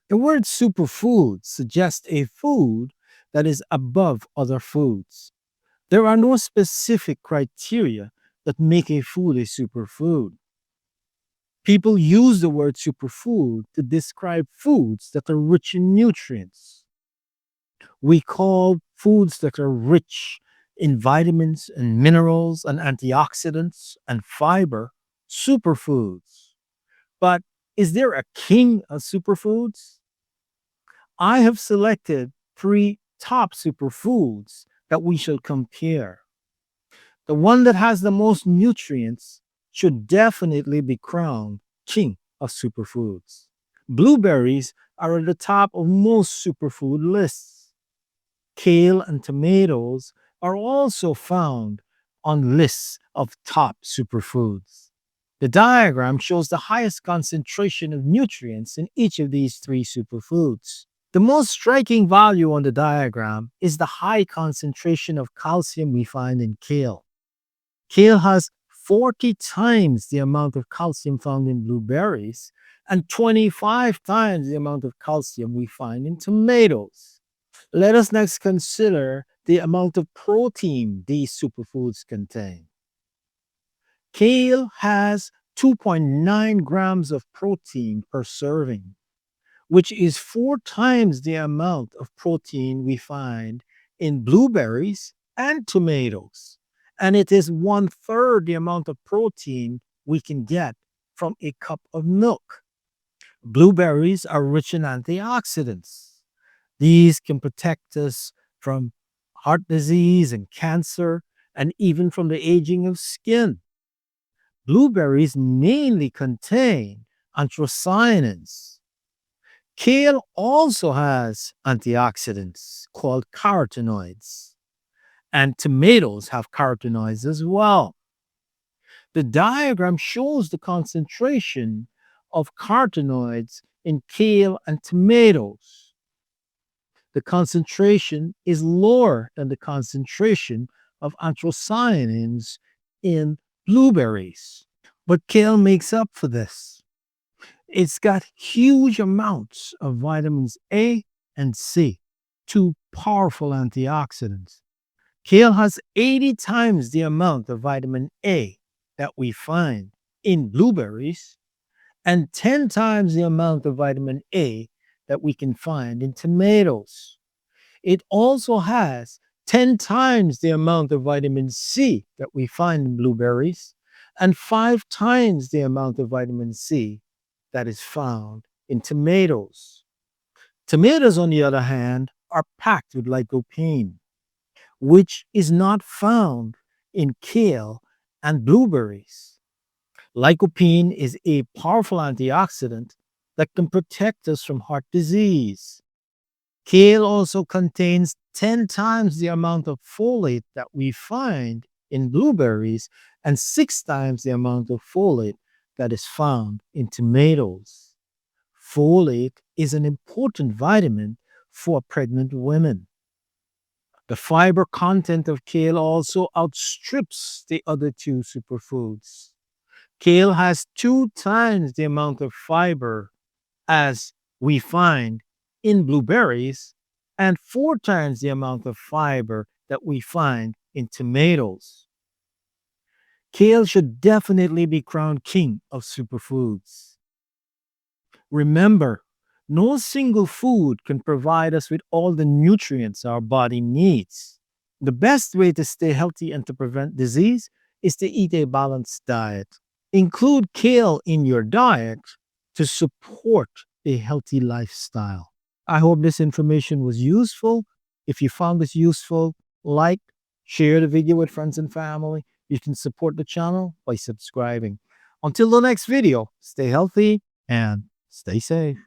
The word superfood suggests a food that is above other foods. There are no specific criteria that make a food a superfood. People use the word superfood to describe foods that are rich in nutrients. We call foods that are rich in vitamins and minerals and antioxidants and fiber superfoods. But is there a king of superfoods? I have selected three top superfoods that we shall compare. The one that has the most nutrients should definitely be crowned king of superfoods. Blueberries are at the top of most superfood lists. Kale and tomatoes are also found on lists of top superfoods. The diagram shows the highest concentration of nutrients in each of these three superfoods. The most striking value on the diagram is the high concentration of calcium we find in kale. Kale has 40 times the amount of calcium found in blueberries and 25 times the amount of calcium we find in tomatoes. Let us next consider the amount of protein these superfoods contain. Kale has 2.9 grams of protein per serving, which is 4 times the amount of protein we find in blueberries and tomatoes. And it is 1/3 the amount of protein we can get from a cup of milk. Blueberries are rich in antioxidants. These can protect us from heart disease and cancer, and even from the aging of skin. Blueberries mainly contain anthocyanins. Kale also has antioxidants called carotenoids, and tomatoes have carotenoids as well. The diagram shows the concentration of carotenoids in kale and tomatoes. The concentration is lower than the concentration of anthocyanins in blueberries. But kale makes up for this. It's got huge amounts of vitamins A and C, two powerful antioxidants. Kale has 80 times the amount of vitamin A that we find in blueberries and 10 times the amount of vitamin A that we can find in tomatoes. It also has 10 times the amount of vitamin C that we find in blueberries and 5 times the amount of vitamin C that is found in tomatoes. Tomatoes, on the other hand, are packed with lycopene, which is not found in kale and blueberries. Lycopene is a powerful antioxidant that can protect us from heart disease. Kale also contains 10 times the amount of folate that we find in blueberries and 6 times the amount of folate that is found in tomatoes. Folate is an important vitamin for pregnant women. The fiber content of kale also outstrips the other two superfoods. Kale has 2 times the amount of fiber as we find in blueberries and 4 times the amount of fiber that we find in tomatoes. Kale should definitely be crowned king of superfoods. Remember, no single food can provide us with all the nutrients our body needs. The best way to stay healthy and to prevent disease is to eat a balanced diet. Include kale in your diet to support a healthy lifestyle. I hope this information was useful. If you found this useful, like, share the video with friends and family. You can support the channel by subscribing. Until the next video, stay healthy and stay safe.